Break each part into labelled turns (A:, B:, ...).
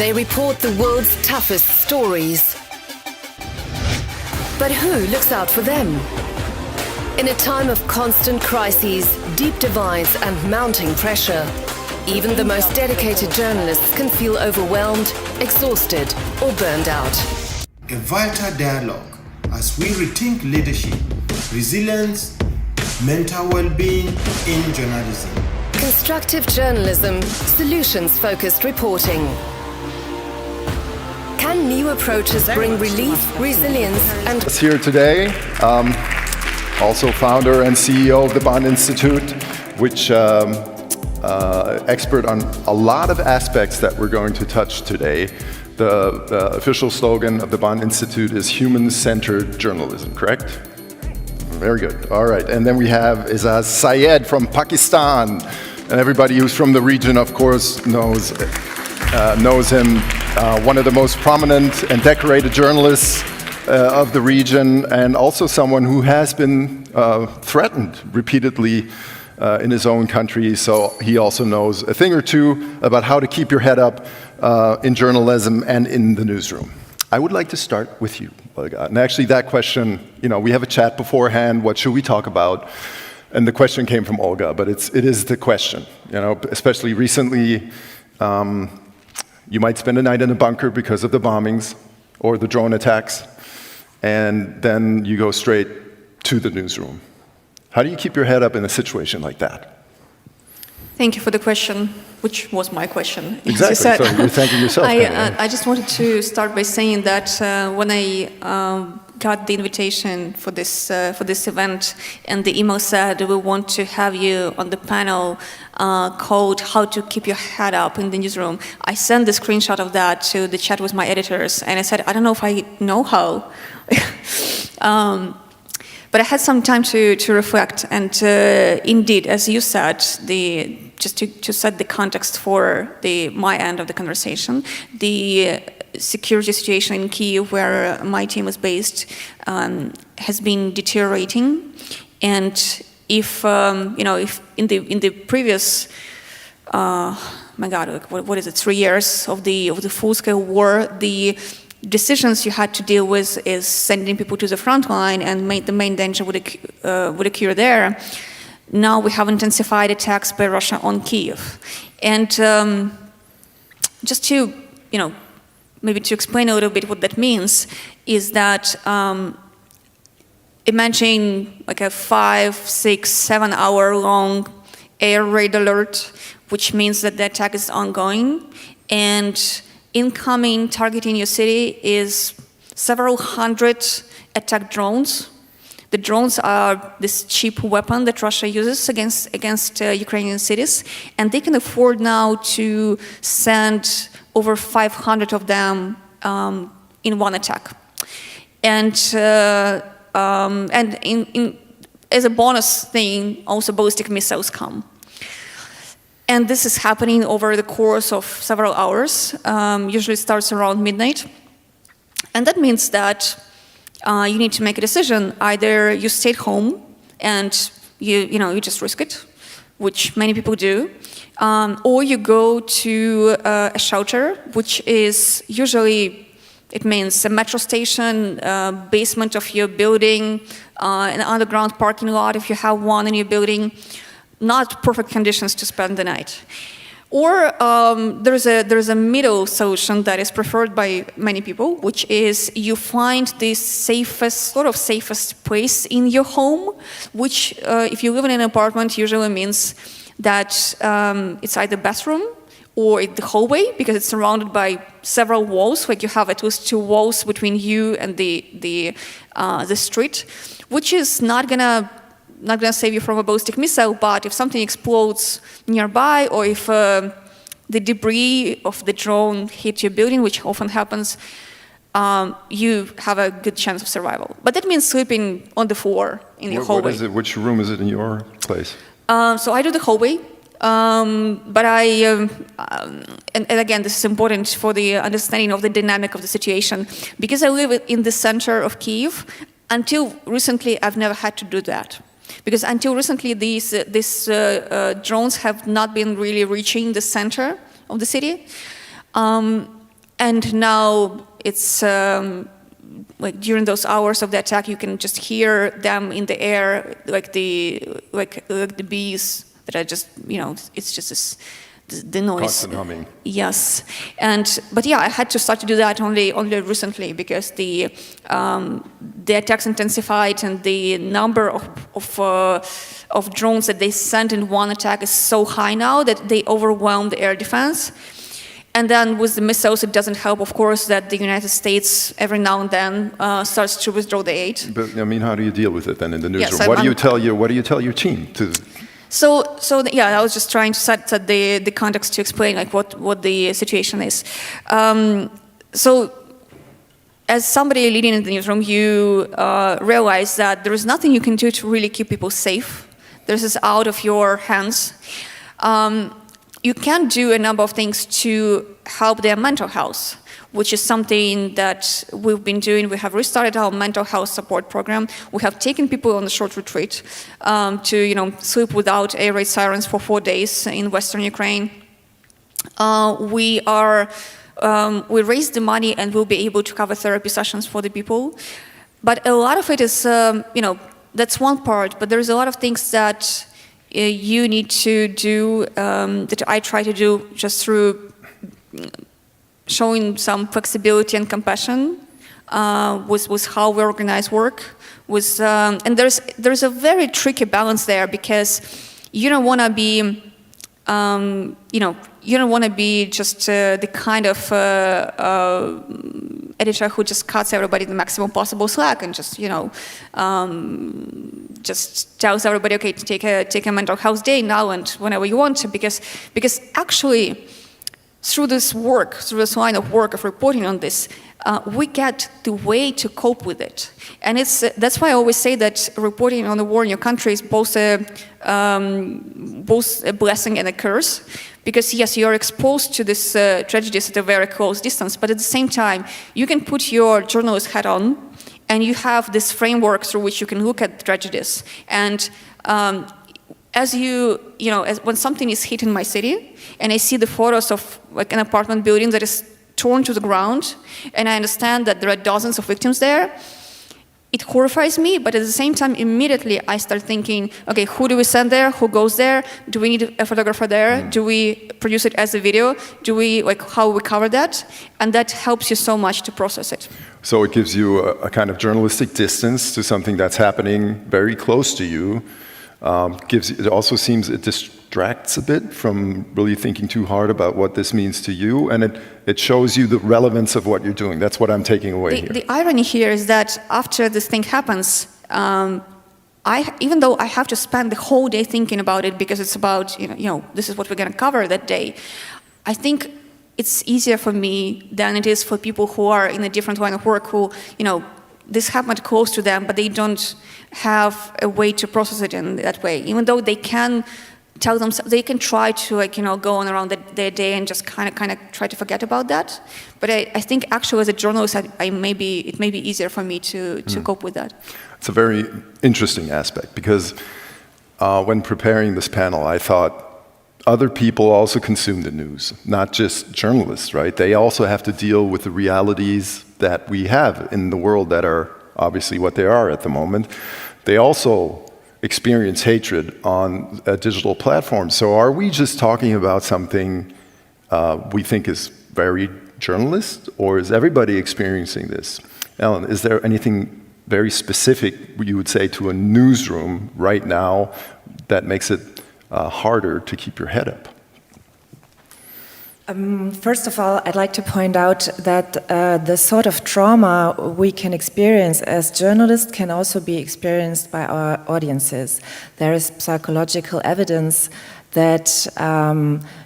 A: They report the world's toughest stories. But who looks out for them? In a time of constant crises, deep divides and mounting pressure, even the most dedicated journalists can feel overwhelmed, exhausted or burned out.
B: A vital dialogue as we rethink leadership, resilience, mental well-being in journalism.
A: Constructive journalism, solutions-focused reporting. Can new approaches bring relief, resilience and...
C: Here today, also founder and CEO of the Bonn Institute, which expert on a lot of aspects that we're going to touch today. The official slogan of the Bonn Institute is human-centered journalism, correct? Very good. All right. And then we have Azaz Syed from Pakistan. And everybody who's from the region, of course, knows him. One of the most prominent and decorated journalists of the region, and also someone who has been threatened repeatedly in his own country. So he also knows a thing or two about how to keep your head up in journalism and in the newsroom. I would like to start with you, Olga. And actually that question, we have a chat beforehand, what should we talk about? And the question came from Olga, but it is the question. Especially recently, you might spend a night in a bunker because of the bombings or the drone attacks, and then you go straight to the newsroom. How do you keep your head up in a situation like that?
D: Thank you for the question, which was my question.
C: Exactly, so you're thanking yourself.
D: I just wanted to start by saying that when I got the invitation for this event, and the email said, we want to have you on the panel called How to Keep Your Head Up in the Newsroom, I sent the screenshot of that to the chat with my editors, and I said, I don't know if I know how. But I had some time to reflect, and indeed, as you said, just to set the context for my end of the conversation, the security situation in Kyiv, where my team is based, has been deteriorating. And if in the previous, my God, what is it, 3 years of the full-scale war, the decisions you had to deal with is sending people to the front line, and the main danger would occur there. Now we have intensified attacks by Russia on Kyiv. And just to, maybe to explain a little bit what that means, is that imagine like a 5, 6, 7 hour long air raid alert, which means that the attack is ongoing, and incoming targeting your city is several hundred attack drones. The drones are this cheap weapon that Russia uses against Ukrainian cities, and they can afford now to send over 500 of them in one attack. And as a bonus thing, also ballistic missiles come. And this is happening over the course of several hours. Usually starts around midnight. And that means that you need to make a decision. Either you stay at home and you just risk it, which many people do, or you go to a shelter, which is usually, it means a metro station, basement of your building, an underground parking lot if you have one in your building. Not perfect conditions to spend the night. Or there's a middle solution that is preferred by many people, which is you find the safest place in your home, which if you live in an apartment usually means that it's either bathroom or the hallway, because it's surrounded by several walls, like you have at least 2 walls between you and the street, which is not gonna save you from a ballistic missile, but if something explodes nearby, or if the debris of the drone hit your building, which often happens, you have a good chance of survival. But that means sleeping on the floor in your hallway.
C: What is it? Which room is it in your place?
D: So I do the hallway, but and again, this is important for the understanding of the dynamic of the situation. Because I live in the center of Kyiv, until recently, I've never had to do that. Because until recently, these drones have not been really reaching the center of the city. And now it's like during those hours of the attack, you can just hear them in the air, like the bees that are just, it's just this, the noise.
C: Constant humming.
D: Yes, but yeah, I had to start to do that only recently because the attacks intensified and the number of drones that they sent in one attack is so high now that they overwhelm the air defense. And then with the missiles, it doesn't help, of course, that the United States every now and then starts to withdraw the aid.
C: But I mean, how do you deal with it then in the newsroom?
D: Yes,
C: what do you tell your team to?
D: Yeah, I was just trying to set the context to explain like what the situation is. So as somebody leading in the newsroom, you realize that there is nothing you can do to really keep people safe. This is out of your hands. You can do a number of things to help their mental health, which is something that we've been doing. We have restarted our mental health support program. We have taken people on a short retreat to sleep without air raid sirens for 4 days in Western Ukraine. We raised the money and we'll be able to cover therapy sessions for the people. But a lot of it is, that's one part, but there's a lot of things that you need to do that I try to do just through showing some flexibility and compassion with how we organize work. And there's a very tricky balance there because you don't want to be, you don't want to be just the kind of editor who just cuts everybody the maximum possible slack and just, just tells everybody, okay, take a mental health day now and whenever you want to, because actually through this line of work of reporting on this, we get the way to cope with it. And that's why I always say that reporting on the war in your country is both a blessing and a curse. Because yes, you're exposed to these tragedies at a very close distance, but at the same time, you can put your journalist hat on and you have this framework through which you can look at tragedies. And as when something is hit in my city and I see the photos of like an apartment building that is torn to the ground and I understand that there are dozens of victims there, it horrifies me, but at the same time, immediately I start thinking, okay, who do we send there? Who goes there? Do we need a photographer there? Do we produce it as a video? How we cover that? And that helps you so much to process it.
C: So it gives you a kind of journalistic distance to something that's happening very close to you. It also seems it distracts a bit from really thinking too hard about what this means to you, and it shows you the relevance of what you're doing. That's what I'm taking away here.
D: The irony here is that after this thing happens, even though I have to spend the whole day thinking about it because it's about, this is what we're going to cover that day, I think it's easier for me than it is for people who are in a different line of work who, this happened close to them, but they don't have a way to process it in that way. Even though they can tell themselves, they can try to go on around their day and just kind of try to forget about that. But I think actually as a journalist, it may be easier for me to cope with that.
C: It's a very interesting aspect because when preparing this panel, I thought other people also consume the news, not just journalists, right? They also have to deal with the realities that we have in the world that are obviously what they are at the moment. They also experience hatred on a digital platform. So are we just talking about something we think is very journalist, or is everybody experiencing this? Ellen, is there anything very specific you would say to a newsroom right now that makes it harder to keep your head up?
E: First of all, I'd like to point out that the sort of trauma we can experience as journalists can also be experienced by our audiences. There is psychological evidence that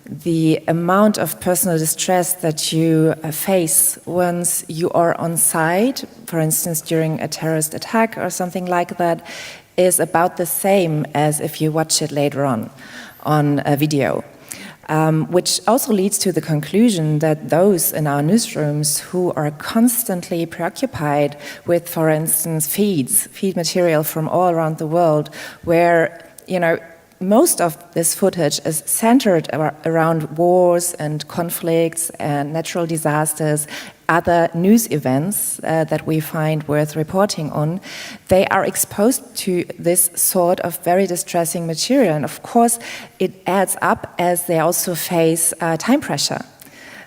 E: the amount of personal distress that you face once you are on site, for instance during a terrorist attack or something like that, is about the same as if you watch it later on a video. Which also leads to the conclusion that those in our newsrooms who are constantly preoccupied with, for instance, feed material from all around the world, where most of this footage is centered around wars and conflicts and natural disasters, other news events that we find worth reporting on. They are exposed to this sort of very distressing material. And of course, it adds up as they also face time pressure,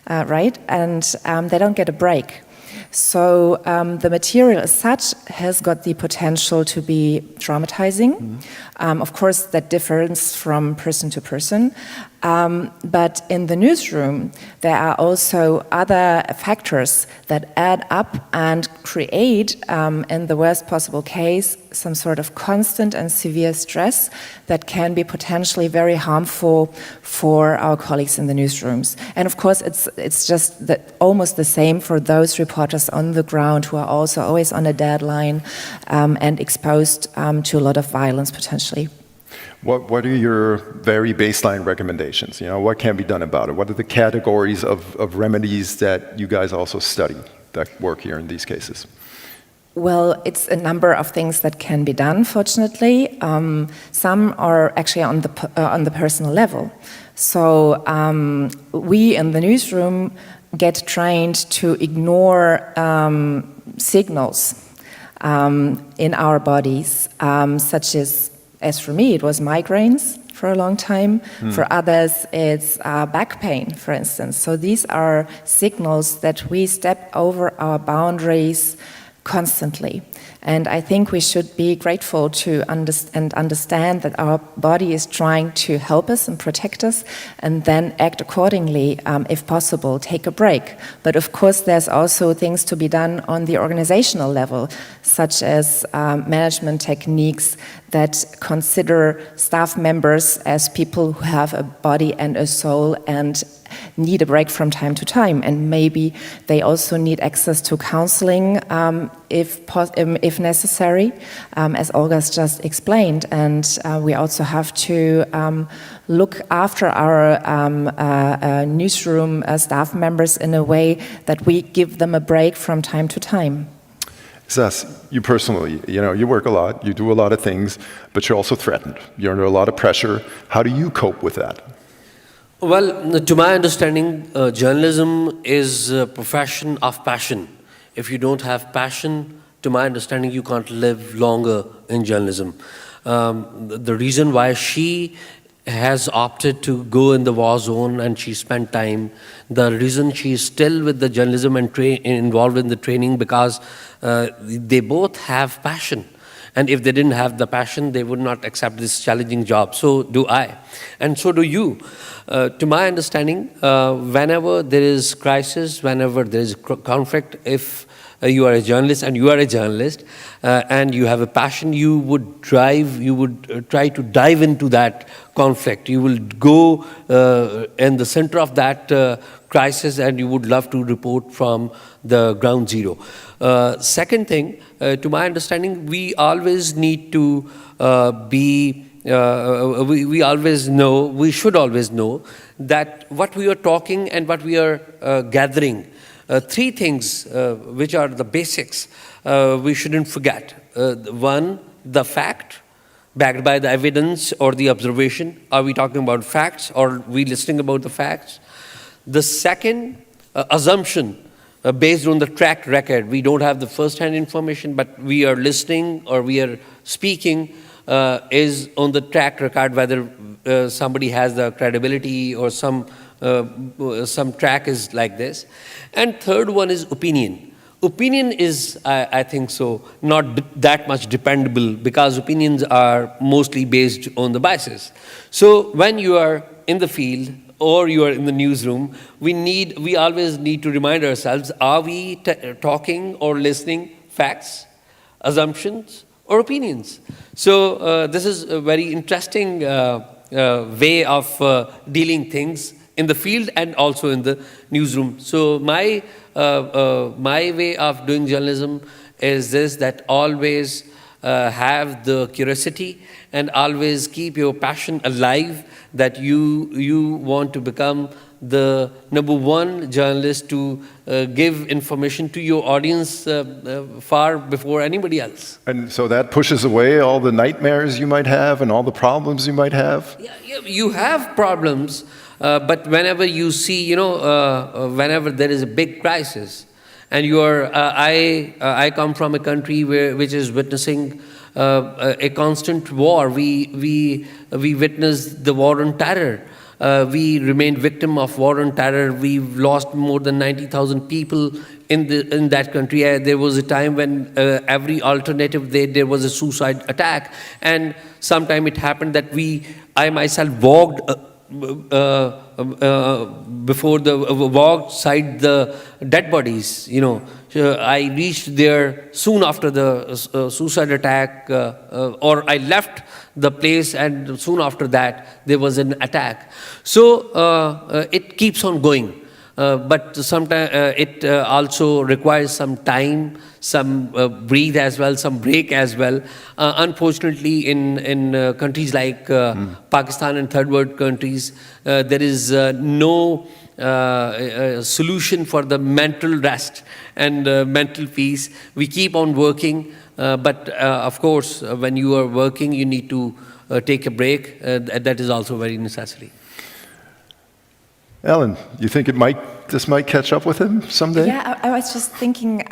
E: right? And they don't get a break. So the material as such has got the potential to be traumatizing. Of course, that differs from person to person. But in the newsroom, there are also other factors that add up and create, in the worst possible case, some sort of constant and severe stress that can be potentially very harmful for our colleagues in the newsrooms. And of course, it's just almost the same for those reporters on the ground who are also always on a deadline and exposed to a lot of violence potentially.
C: What are your very baseline recommendations? You know, what can be done about it? What are the categories of remedies that you guys also study that work here in these cases?
E: Well, it's a number of things that can be done, fortunately. Some are actually on the personal level. So we in the newsroom get trained to ignore signals in our bodies, such as for me, it was migraines for a long time. For others, it's back pain, for instance. So these are signals that we step over our boundaries constantly. And I think we should be grateful to understand that our body is trying to help us and protect us, and then act accordingly, if possible, take a break. But of course, there's also things to be done on the organizational level, such as management techniques that consider staff members as people who have a body and a soul and need a break from time to time, and maybe they also need access to counseling if necessary, as Olga's just explained. And we also have to look after our newsroom staff members in a way that we give them a break from time to time.
C: Azaz, you personally, you work a lot, you do a lot of things, but you're also threatened. You're under a lot of pressure. How do you cope with that?
F: Well, to my understanding, journalism is a profession of passion. If you don't have passion, to my understanding, you can't live longer in journalism. The reason why she has opted to go in the war zone and she spent time, the reason she is still with the journalism and involved in the training, because they both have passion. And if they didn't have the passion, they would not accept this challenging job. So do I. And so do you. To my understanding, whenever there is crisis, whenever there is conflict, if you are a journalist and you are a journalist and you have a passion, you would try to dive into that conflict. You will go in the center of that crisis, and you would love to report from the ground zero. Second thing, to my understanding, we always need to we should always know that what we are talking and what we are gathering, three things which are the basics we shouldn't forget. One, the fact, backed by the evidence or the observation. Are we talking about facts, or are we listening about the facts? The second, assumption, based on the track record. We don't have the first-hand information, but we are listening or we are speaking is on the track record, whether somebody has the credibility or some track is like this. And third one is opinion. Opinion is, I think so, not that much dependable, because opinions are mostly based on the biases. So when you are in the field or you are in the newsroom, we always need to remind ourselves, are we talking or listening facts, assumptions, or opinions? So this is a very interesting way of dealing things in the field and also in the newsroom. So my way of doing journalism is this, that always have the curiosity and always keep your passion alive, that you want to become the number one journalist to give information to your audience far before anybody else.
C: And so that pushes away all the nightmares you might have and all the problems you might have?
F: Yeah, you have problems, but whenever you see, whenever there is a big crisis, and you are, I come from a country which is witnessing a constant war. We witnessed the war on terror. We remained victim of war on terror. We've lost more than 90,000 people in that country. There was a time when every alternative day there was a suicide attack, and sometime it happened that I myself walked beside the dead bodies. I reached there soon after the suicide attack, or I left the place, and soon after that there was an attack. So it keeps on going. But sometimes it also requires some time, some breathe as well, some break as well. Unfortunately, in countries like Pakistan and third world countries, there is no solution for the mental rest and mental peace. We keep on working, but of course, when you are working, you need to take a break. That is also very necessary.
C: Ellen, you think this might catch up with him someday?
E: Yeah, I was just thinking,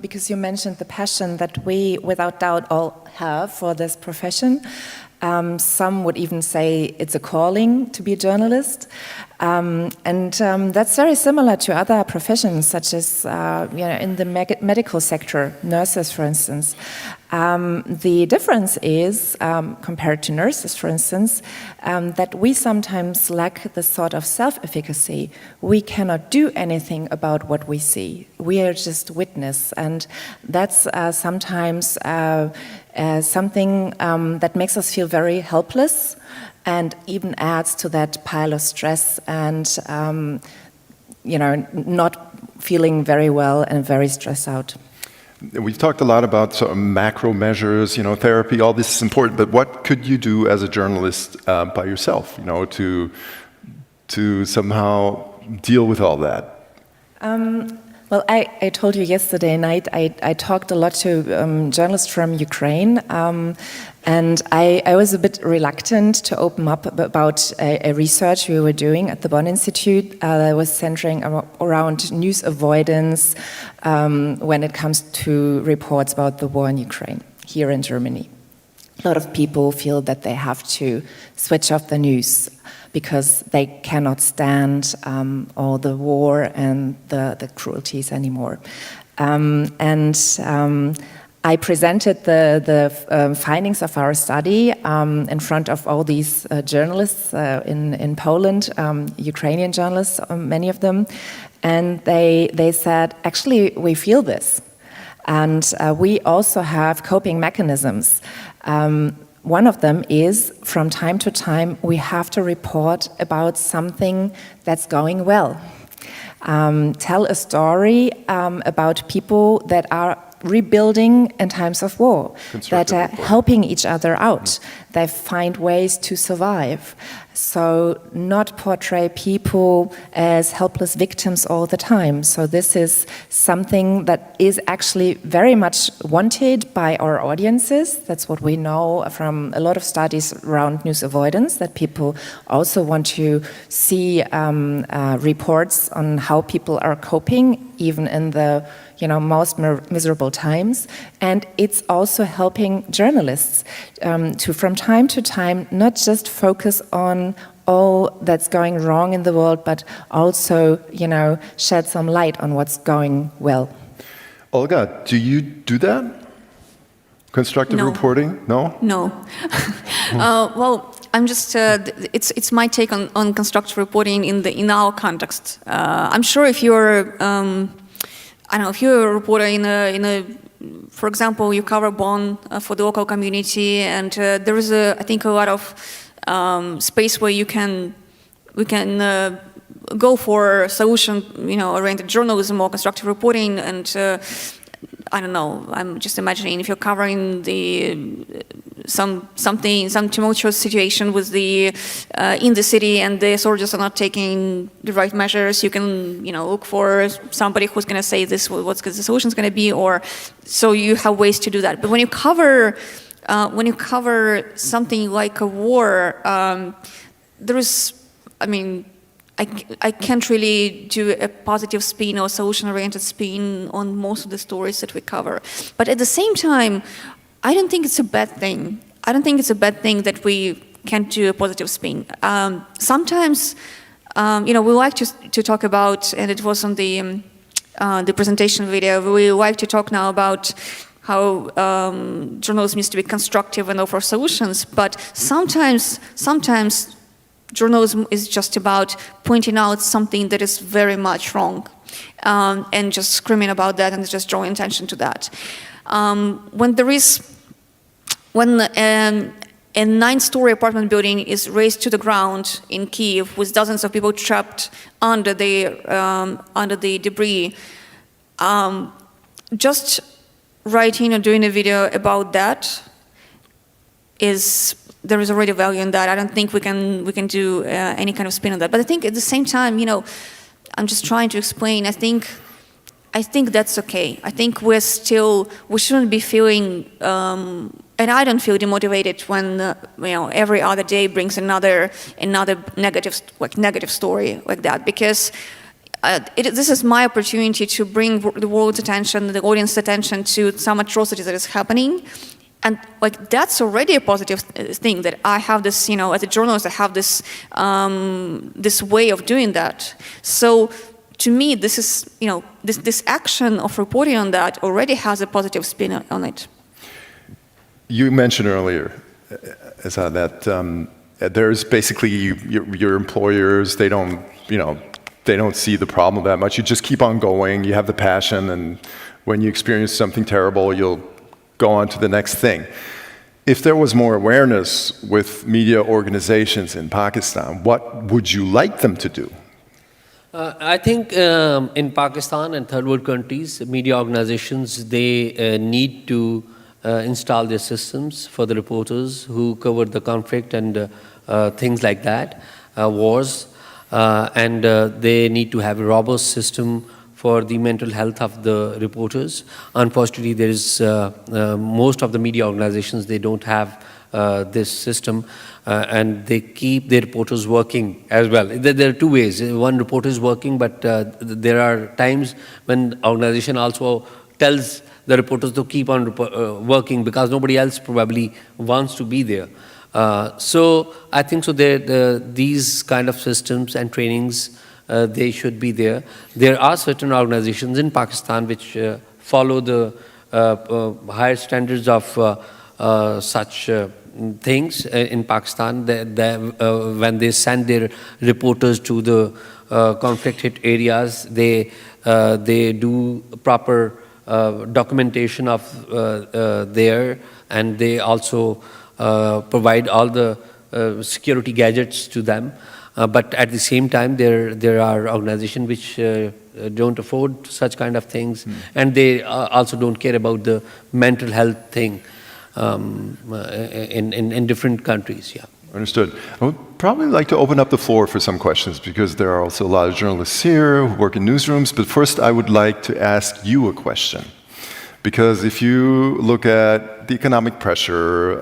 E: because you mentioned the passion that we, without doubt, all have for this profession. Some would even say it's a calling to be a journalist. And that's very similar to other professions, such as in the medical sector, nurses, for instance. The difference is, compared to nurses, for instance, that we sometimes lack the sort of self-efficacy. We cannot do anything about what we see. We are just witness, and that's sometimes something that makes us feel very helpless, and even adds to that pile of stress and not feeling very well and very stressed out.
C: We've talked a lot about sort of macro measures, therapy, all this is important, but what could you do as a journalist by yourself, to somehow deal with all that?
E: Well, I told you yesterday night, I talked a lot to journalists from Ukraine, and I was a bit reluctant to open up about a research we were doing at the Bonn Institute that was centering around news avoidance when it comes to reports about the war in Ukraine, here in Germany. A lot of people feel that they have to switch off the news because they cannot stand all the war and the cruelties anymore. I presented the findings of our study in front of all these journalists in Poland, Ukrainian journalists, many of them, and they said, actually, we feel this. And we also have coping mechanisms. One of them is, from time to time, we have to report about something that's going well. Tell a story about people that are rebuilding in times of war, that are helping each other out. They find ways to survive. So not portray people as helpless victims all the time. So this is something that is actually very much wanted by our audiences. That's what we know from a lot of studies around news avoidance, that people also want to see reports on how people are coping, even in the most miserable times. And it's also helping journalists to, from time to time, not just focus on all that's going wrong in the world, but also, shed some light on what's going well.
C: Olga, do you do that? Constructive reporting? No?
D: No. Well, I'm just, it's my take on constructive reporting in our context. I'm sure if you're, if you're a reporter in a, for example, you cover Bonn for the local community, and there is I think a lot of space where we can go for solution-oriented journalism or constructive reporting, and I don't know. I'm just imagining if you're covering the some tumultuous situation with in the city, and the soldiers are not taking the right measures, you can look for somebody who's going to say this, what's the solution is going to be, or so you have ways to do that. But when you cover something like a war, I can't really do a positive spin or solution-oriented spin on most of the stories that we cover. But at the same time, I don't think it's a bad thing. I don't think it's a bad thing that we can't do a positive spin. Sometimes, we like to talk about, and it was on the presentation video, we like to talk now about how journalism needs to be constructive and offer solutions, but sometimes journalism is just about pointing out something that is very much wrong, and just screaming about that and just drawing attention to that. When a 9-story apartment building is razed to the ground in Kyiv with dozens of people trapped under the debris, just writing or doing a video about that there is already value in that. I don't think we can do any kind of spin on that. But I think at the same time, I'm just trying to explain. I think that's okay. I think we shouldn't be feeling, and I don't feel demotivated when every other day brings another negative story like that, because this is my opportunity to bring the world's attention, the audience's attention to some atrocities that is happening. And that's already a positive thing, that I have this, as a journalist, I have this this way of doing that. So to me, this is, this action of reporting on that already has a positive spin on it.
C: You mentioned earlier, Azaz, that there's basically your employers, they don't see the problem that much. You just keep on going, you have the passion, and when you experience something terrible, you'll go on to the next thing. If there was more awareness with media organizations in Pakistan, what would you like them to do?
F: I think in Pakistan and third world countries, media organizations, they need to install their systems for the reporters who cover the conflict and things like that, wars, and they need to have a robust system for the mental health of the reporters. Unfortunately, there is most of the media organizations, they don't have this system, and they keep their reporters working as well. There are two ways. One, reporter is working, but there are times when organization also tells the reporters to keep on working because nobody else probably wants to be there. So I think so these kind of systems and trainings, they should be there. There are certain organizations in Pakistan which follow the higher standards of such things in Pakistan. When they send their reporters to the conflict-hit areas, they do proper documentation of there, and they also provide all the security gadgets to them. But at the same time, there are organizations which don't afford such kind of things, and they also don't care about the mental health thing in different countries. Yeah.
C: Understood. I would probably like to open up the floor for some questions, because there are also a lot of journalists here who work in newsrooms. But first, I would like to ask you a question, because if you look at the economic pressure,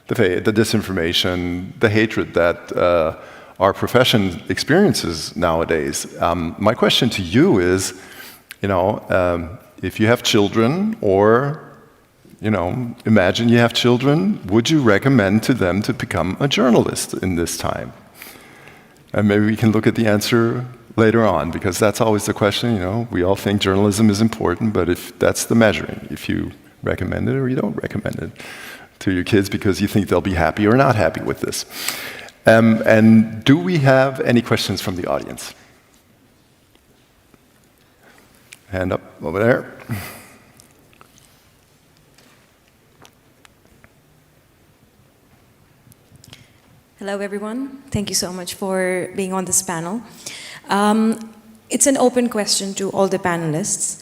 C: the disinformation, the hatred that our profession experiences nowadays. My question to you is, if you have children, or, imagine you have children, would you recommend to them to become a journalist in this time? And maybe we can look at the answer later on, because that's always the question, we all think journalism is important, but if that's the measuring, if you recommend it or you don't recommend it to your kids because you think they'll be happy or not happy with this. And do we have any questions from the audience? Hand up over there.
G: Hello, everyone. Thank you so much for being on this panel. It's an open question to all the panelists.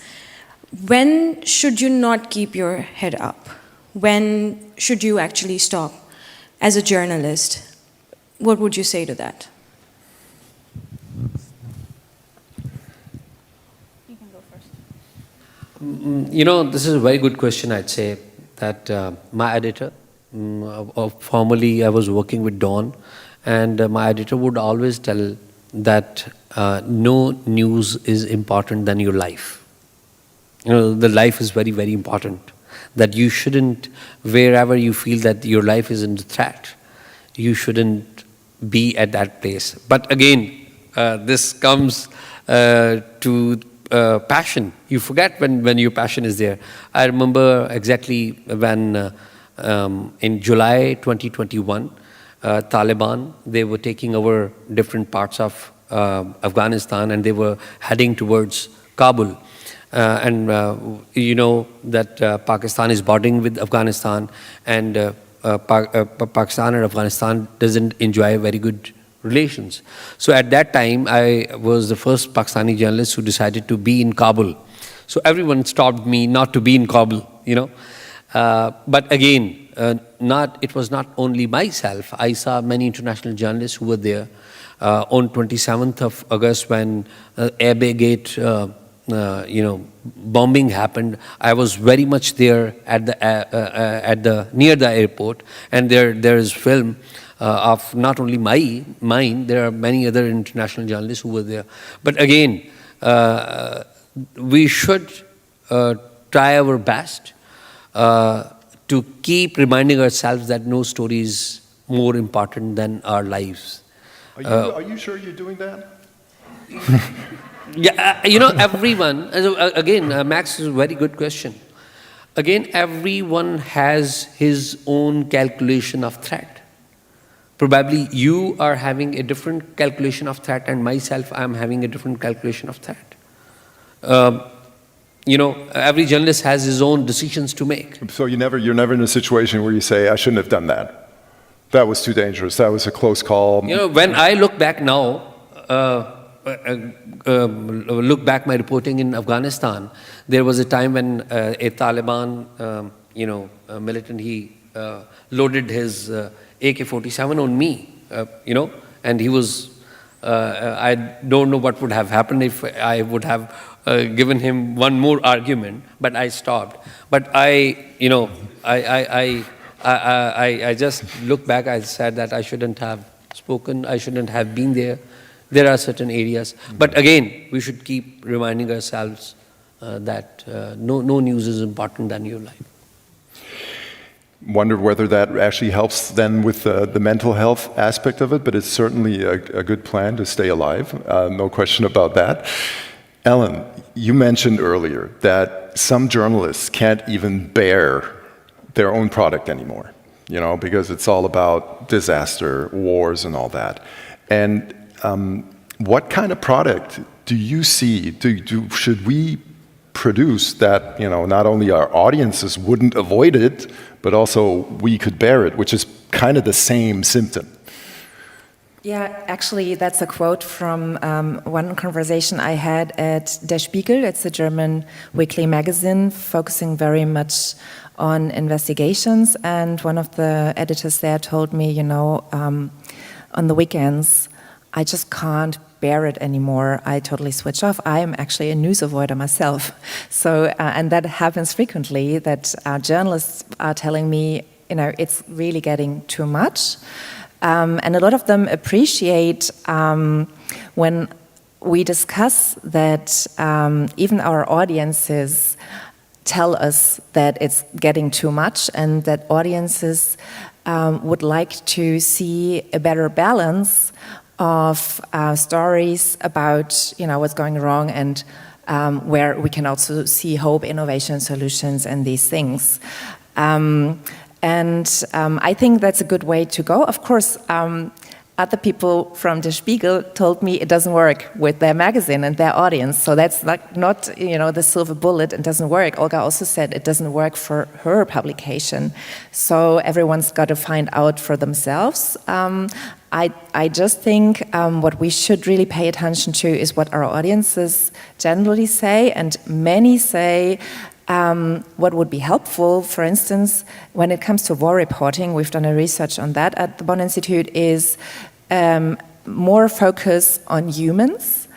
G: When should you not keep your head up? when should you actually stop as a journalist? What would you say to that?
D: You can go first.
F: This is a very good question, I'd say, that my editor, formerly I was working with Dawn, and my editor would always tell that no news is important than your life. The life is very, very important. That you shouldn't, wherever you feel that your life is under threat, you shouldn't be at that place. But again, this comes to passion. You forget when your passion is there. I remember exactly when in July 2021, Taliban, they were taking over different parts of Afghanistan, and they were heading towards Kabul. You know that Pakistan is bordering with Afghanistan, and Pakistan and Afghanistan doesn't enjoy very good relations. So at that time, I was the first Pakistani journalist who decided to be in Kabul. So everyone stopped me not to be in Kabul, But again, it was not only myself. I saw many international journalists who were there. On 27th of August, when Airway Gate, bombing happened, I was very much there at the near the airport, and there is film of not only mine. There are many other international journalists who were there. But again, we should try our best to keep reminding ourselves that no story is more important than our lives.
C: Are you sure you're doing that?
F: Yeah, everyone, again, Max is a very good question. Again, everyone has his own calculation of threat. Probably you are having a different calculation of threat, and myself, I'm having a different calculation of threat. Every journalist has his own decisions to make.
C: So you're never in a situation where you say, I shouldn't have done that. That was too dangerous. That was a close call.
F: When I look back now, look back my reporting in Afghanistan, there was a time when a Taliban, militant, he loaded his AK-47 on me, and he was, I don't know what would have happened if I would have given him one more argument, but I stopped. But I just look back, I said that I shouldn't have spoken, I shouldn't have been there. There are certain areas. But again, we should keep reminding ourselves that no news is important than your life.
C: Wonder whether that actually helps then with the mental health aspect of it, but it's certainly a good plan to stay alive. No question about that. Ellen, you mentioned earlier that some journalists can't even bear their own product anymore, because it's all about disaster, wars, and all that. And what kind of product do you see, should we produce that, not only our audiences wouldn't avoid it, but also we could bear it, which is kind of the same symptom?
E: Yeah, actually, that's a quote from one conversation I had at Der Spiegel. It's a German weekly magazine focusing very much on investigations. And one of the editors there told me, on the weekends, I just can't bear it anymore. I totally switch off. I am actually a news avoider myself. So, and that happens frequently, that journalists are telling me, it's really getting too much. And a lot of them appreciate when we discuss that even our audiences tell us that it's getting too much, and that audiences would like to see a better balance of stories about what's going wrong, and where we can also see hope, innovation, solutions, and these things. I think that's a good way to go. Of course, other people from Der Spiegel told me it doesn't work with their magazine and their audience. So that's not the silver bullet. It doesn't work. Olga also said it doesn't work for her publication. So everyone's got to find out for themselves. I just think what we should really pay attention to is what our audiences generally say, and many say What would be helpful, for instance, when it comes to war reporting, we've done a research on that at the Bonn Institute, is more focus on humans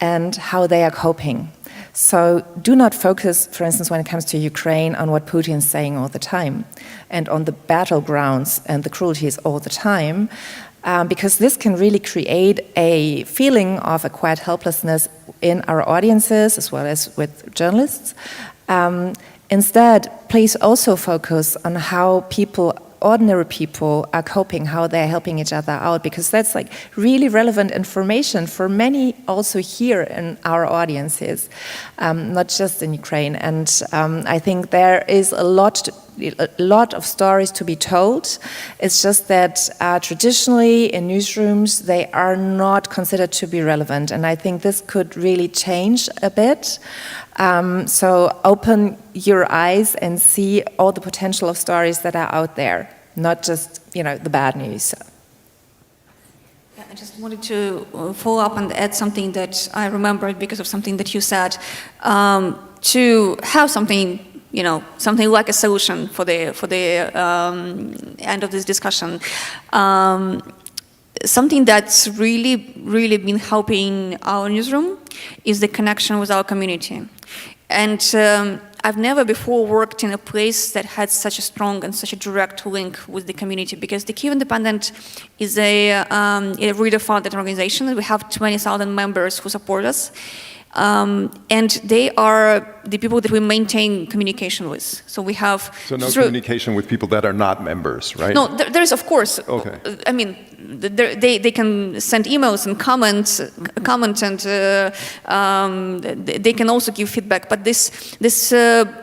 E: and how they are coping. So do not focus, for instance, when it comes to Ukraine, on what Putin is saying all the time and on the battlegrounds and the cruelties all the time, because this can really create a feeling of a quiet helplessness in our audiences as well as with journalists. Instead, please also focus on how ordinary people are coping, how they're helping each other out, because that's like really relevant information for many also here in our audiences, not just in Ukraine. And I think there is a lot of stories to be told. It's just that traditionally in newsrooms, they are not considered to be relevant. And I think this could really change a bit. So open your eyes and see all the potential of stories that are out there, not just, the bad news.
D: Yeah, I just wanted to follow up and add something that I remembered because of something that you said. To have something, something like a solution for the end of this discussion. Something that's really been helping our newsroom is the connection with our community. And I've never before worked in a place that had such a strong and such a direct link with the community, because the Kyiv Independent is a reader-funded organization. We have 20,000 members who support us. And they are the people that we maintain communication with. So we have...
C: So no communication with people that are not members, right?
D: No, there is, of course.
C: Okay.
D: I mean, they can send emails and comment and they can also give feedback. But this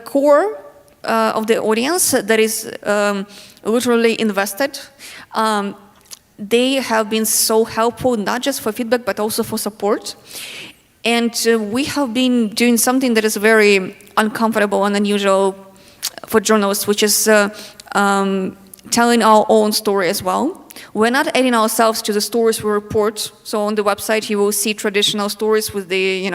D: core of the audience that is literally invested, they have been so helpful, not just for feedback, but also for support. And we have been doing something that is very uncomfortable and unusual for journalists, which is telling our own story as well. We're not adding ourselves to the stories we report. So on the website, you will see traditional stories with the,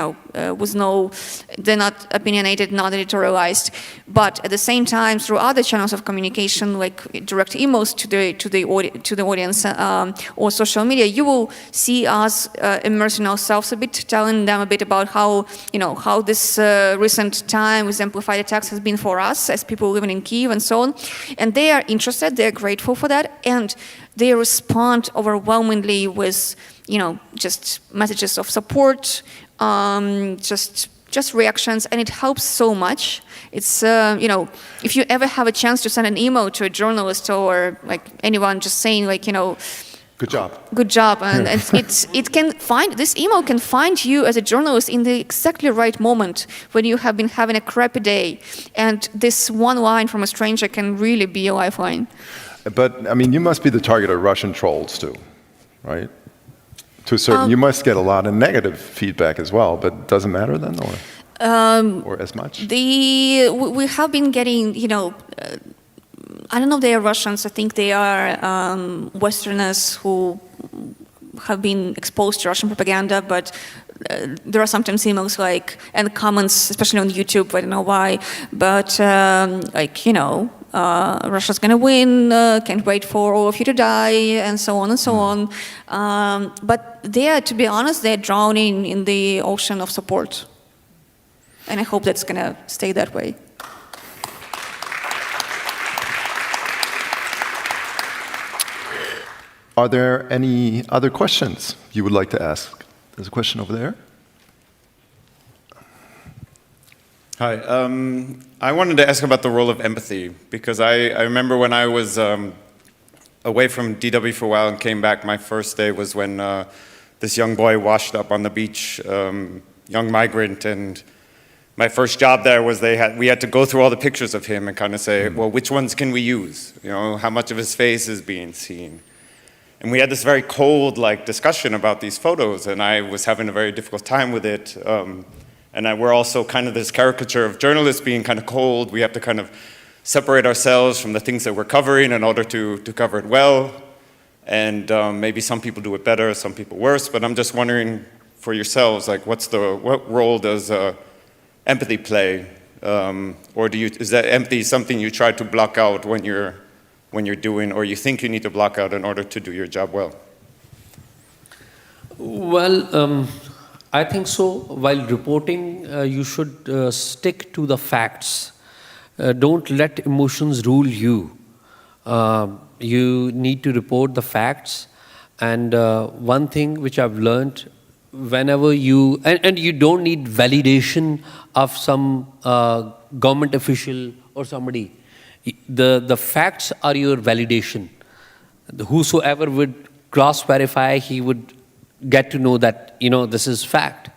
D: they're not opinionated, not editorialized. But at the same time, through other channels of communication, like direct emails to the audience or social media, you will see us immersing ourselves a bit, telling them a bit about how this recent time with amplified attacks has been for us as people living in Kyiv and so on. And they are interested, they're grateful for that, and they respond overwhelmingly with, just messages of support, just reactions, and it helps so much. It's, if you ever have a chance to send an email to a journalist or like anyone just saying
C: good job.
D: Good job, and it can find, this email can find you as a journalist in the exactly right moment when you have been having a crappy day, and this one line from a stranger can really be a lifeline.
C: But, I mean, you must be the target of Russian trolls, too, right? To a certain, you must get a lot of negative feedback as well, but it doesn't matter then, or as much?
D: We have been getting, I don't know if they are Russians, I think they are Westerners who have been exposed to Russian propaganda, but there are sometimes emails and comments, especially on YouTube, I don't know why, but Russia's gonna win, can't wait for all of you to die, and so on and so on. But to be honest, they're drowning in the ocean of support. And I hope that's gonna stay that way.
C: Are there any other questions you would like to ask? There's a question over there.
H: Hi, I wanted to ask about the role of empathy, because I remember when I was away from DW for a while and came back, my first day was when this young boy washed up on the beach, young migrant, and my first job there was we had to go through all the pictures of him and kind of say, well, which ones can we use? How much of his face is being seen? And we had this very cold discussion about these photos, and I was having a very difficult time with it. And we're also kind of this caricature of journalists being kind of cold. We have to kind of separate ourselves from the things that we're covering in order to cover it well. And maybe some people do it better, some people worse. But I'm just wondering for yourselves, what role does empathy play Or is that empathy something you try to block out when you're doing, or you think you need to block out in order to do your job well?
F: Well, I think so. While reporting, you should stick to the facts. Don't let emotions rule you. You need to report the facts. And one thing which I've learned, whenever you, and you don't need validation of some government official or somebody. The facts are your validation. Whosoever would cross-verify, he would get to know that, this is fact.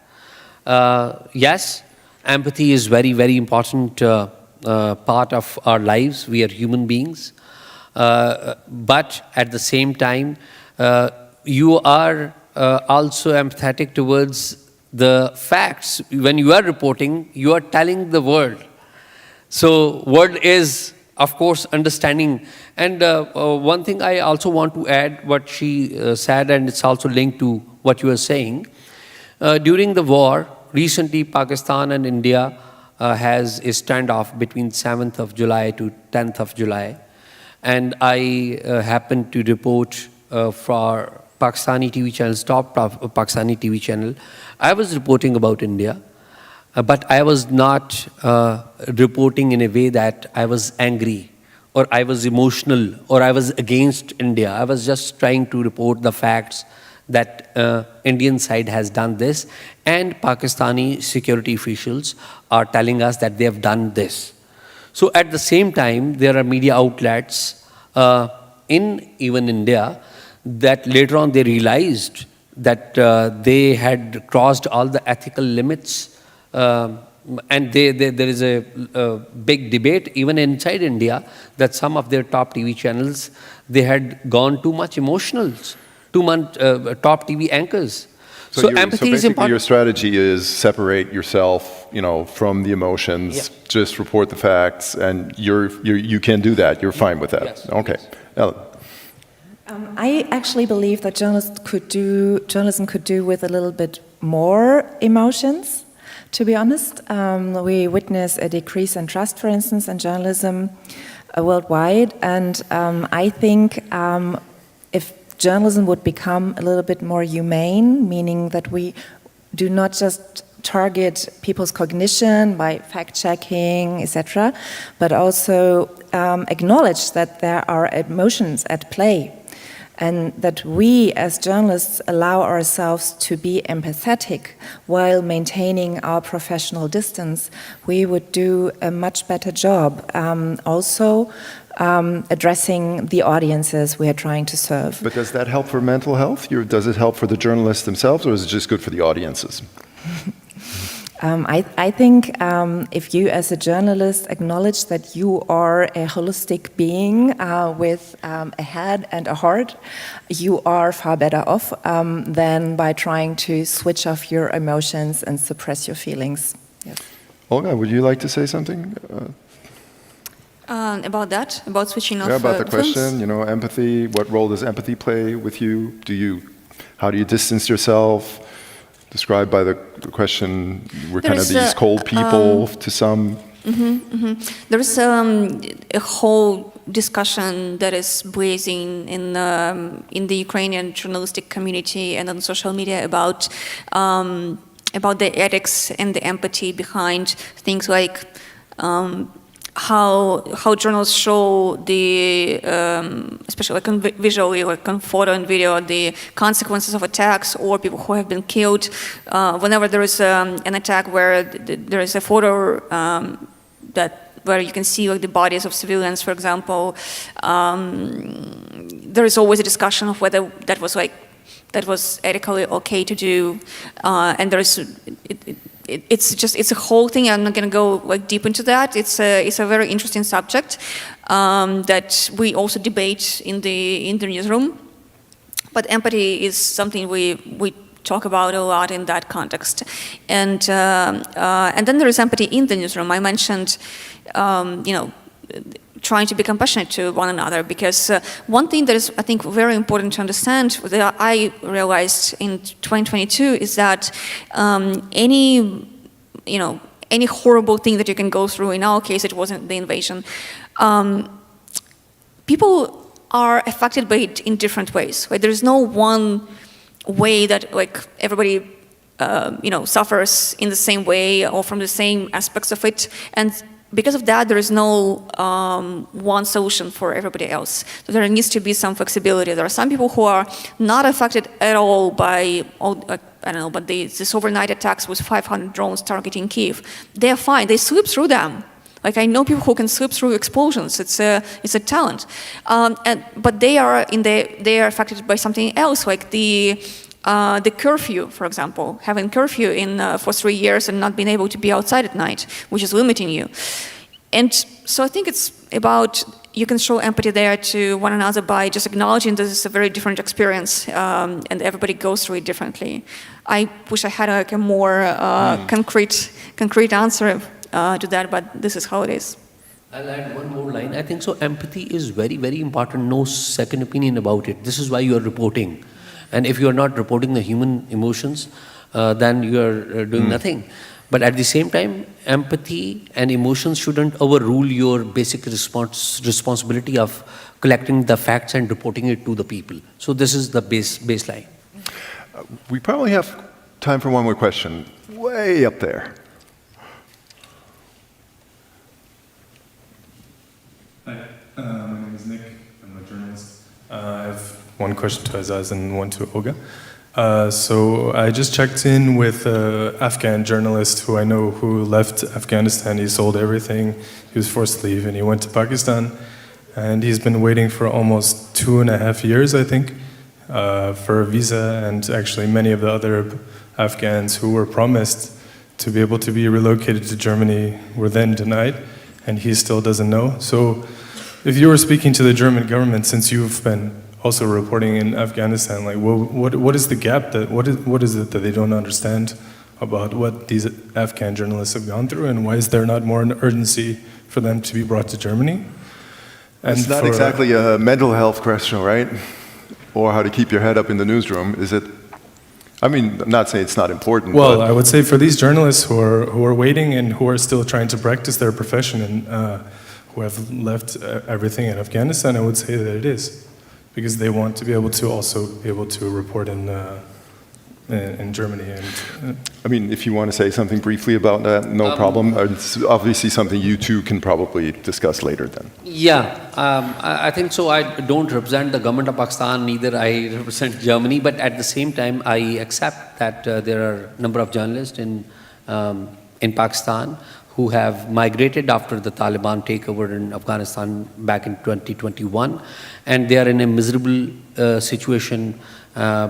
F: Yes, empathy is very, very important part of our lives. We are human beings. But at the same time, you are also empathetic towards the facts. When you are reporting, you are telling the world. So world is, of course, understanding. And one thing I also want to add, what she said, and it's also linked to what you are saying. During the war, recently Pakistan and India has a standoff between 7th of July to 10th of July. And I happened to report for Pakistani TV channel, top Pakistani TV channel. I was reporting about India, but I was not reporting in a way that I was angry or I was emotional or I was against India. I was just trying to report the facts that Indian side has done this, and Pakistani security officials are telling us that they have done this. So at the same time, there are media outlets in even India that later on they realized that they had crossed all the ethical limits, and there is a big debate even inside India that some of their top TV channels, they had gone too much emotionals, too much top TV anchors. So empathy is important.
C: Your strategy is separate yourself, from the emotions, just report the facts, and you can do that. You're fine with that.
F: Yes.
C: Okay. Ellen.
E: I actually believe that journalism could do with a little bit more emotions, to be honest. We witness a decrease in trust, for instance, in journalism worldwide, and I think if journalism would become a little bit more humane, meaning that we do not just target people's cognition by fact-checking, etc., but also acknowledge that there are emotions at play, and that we as journalists allow ourselves to be empathetic while maintaining our professional distance, we would do a much better job. Also, addressing the audiences we are trying to serve.
C: But does that help for mental health? Does it help for the journalists themselves, or is it just good for the audiences?
E: I think if you as a journalist acknowledge that you are a holistic being with a head and a heart, you are far better off than by trying to switch off your emotions and suppress your feelings. Yes.
C: Olga, would you like to say something?
D: About that? About switching off?
C: Yeah, about the
D: films?
C: question, empathy. What role does empathy play with you? How do you distance yourself? Described by the question, we're kind of these cold people to some.
D: There is a whole discussion that is blazing in the Ukrainian journalistic community and on social media about the ethics and the empathy behind things like how journalists show the, especially visually, on photo and video, the consequences of attacks or people who have been killed. Whenever there is an attack where there is a photo where you can see the bodies of civilians, for example, there is always a discussion of whether that was ethically okay to do, and there is. It's a whole thing. I'm not going to go deep into that. It's a very interesting subject that we also debate in the newsroom. But empathy is something we talk about a lot in that context. And then there is empathy in the newsroom. I mentioned, trying to be compassionate to one another, because one thing that is, I think, very important to understand that I realized in 2022 is that any any horrible thing that you can go through. In our case, it wasn't the invasion. People are affected by it in different ways. Right? There's no one way that like everybody suffers in the same way or from the same aspects of it. And because of that, there is no one solution for everybody else. So there needs to be some flexibility. There are some people who are not affected at all by, but this overnight attacks with 500 drones targeting Kyiv. They're fine. They sleep through them. Like I know people who can sleep through explosions. It's a talent. But they are affected by something else, like the curfew, for example, having curfew for 3 years and not being able to be outside at night, which is limiting you. And so I think it's about, you can show empathy there to one another by just acknowledging this is a very different experience and everybody goes through it differently. I wish I had a more concrete answer to that, but this is how it is.
F: I'll add one more line. I think so empathy is very, very important. No second opinion about it. This is why you are reporting. And if you are not reporting the human emotions, then you are doing nothing. But at the same time, empathy and emotions shouldn't overrule your basic responsibility of collecting the facts and reporting it to the people. So this is the baseline.
C: We probably have time for one more question. Way up there.
I: Hi, my name is Nick. I'm a journalist. I have one question to Azaz and one to Olga. So I just checked in with an Afghan journalist who I know who left Afghanistan. He sold everything. He was forced to leave and he went to Pakistan. And he's been waiting for almost 2.5 years, I think, for a visa. And actually many of the other Afghans who were promised to be able to be relocated to Germany were then denied. And he still doesn't know. So if you were speaking to the German government, since you've been also reporting in Afghanistan, like what is the gap what is it that they don't understand about what these Afghan journalists have gone through, and why is there not more an urgency for them to be brought to Germany? And
C: it's not exactly a mental health question, right? Or how to keep your head up in the newsroom, is it? I mean, I'm not saying it's not important.
I: Well, I would say for these journalists who are waiting and who are still trying to practice their profession and who have left everything in Afghanistan, I would say that it is. Because they want to be able to also be able to report in Germany. And
C: I mean, if you want to say something briefly about that, no problem. It's obviously something you two can probably discuss later then.
F: Yeah, I think so. I don't represent the government of Pakistan, neither I represent Germany, but at the same time, I accept that there are a number of journalists in Pakistan who have migrated after the Taliban takeover in Afghanistan back in 2021, and they are in a miserable situation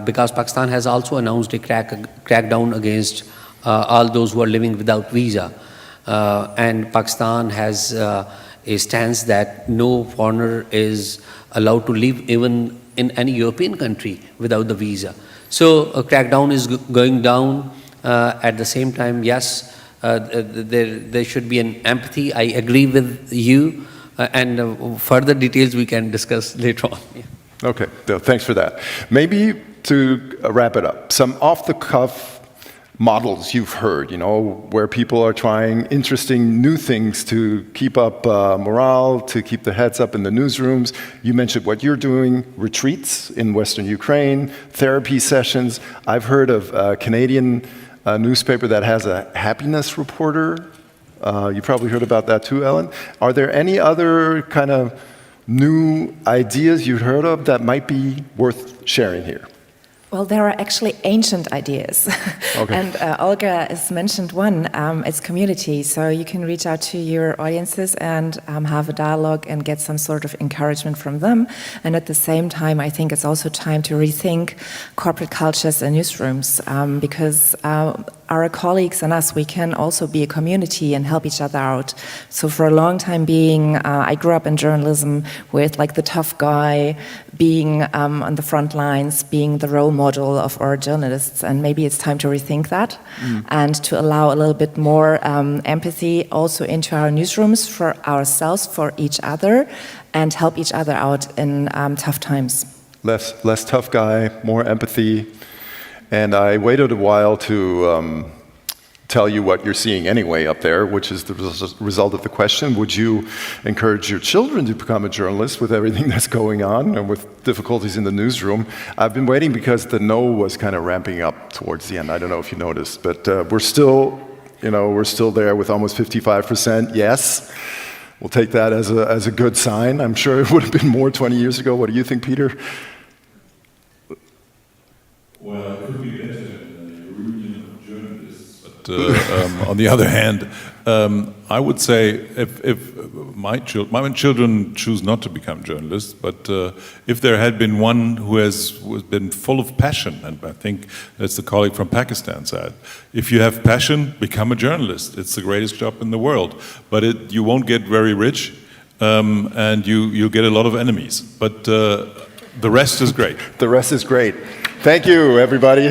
F: because Pakistan has also announced a crackdown against all those who are living without visa. And Pakistan has a stance that no foreigner is allowed to live even in any European country without the visa. So a crackdown is going down. At the same time, yes, there should be an empathy. I agree with you, and further details we can discuss later on. Yeah.
C: Okay, thanks for that. Maybe to wrap it up, some off-the-cuff models you've heard, where people are trying interesting new things to keep up morale, to keep their heads up in the newsrooms. You mentioned what you're doing, retreats in Western Ukraine, therapy sessions. I've heard of a Canadian newspaper that has a happiness reporter. You probably heard about that too, Ellen. Are there any other kind of new ideas you've heard of that might be worth sharing here?
E: Well, there are actually ancient ideas.
C: Okay.
E: And Olga has mentioned one, it's community. So you can reach out to your audiences and have a dialogue and get some sort of encouragement from them. And at the same time, I think it's also time to rethink corporate cultures and newsrooms because our colleagues and us, we can also be a community and help each other out. So for a long time I grew up in journalism with like the tough guy being on the front lines, being the role model of our journalists, and maybe it's time to rethink that and to allow a little bit more empathy also into our newsrooms for ourselves, for each other, and help each other out in tough times.
C: Less tough guy, more empathy. And I waited a while to tell you what you're seeing anyway up there, which is the result of the question. Would you encourage your children to become a journalist with everything that's going on and with difficulties in the newsroom? I've been waiting because the no was kind of ramping up towards the end. I don't know if you noticed, but we're still there with almost 55% yes. We'll take that as a good sign. I'm sure it would have been more 20 years ago. What do you think, Peter?
J: Well, it could be better than a reunion of journalists. But on the other hand, I would say if my children choose not to become journalists, but if there had been one who has been full of passion, and I think that's the colleague from Pakistan said, if you have passion, become a journalist. It's the greatest job in the world. But you won't get very rich, and you'll get a lot of enemies. But the rest is great.
C: The rest is great. Thank you, everybody.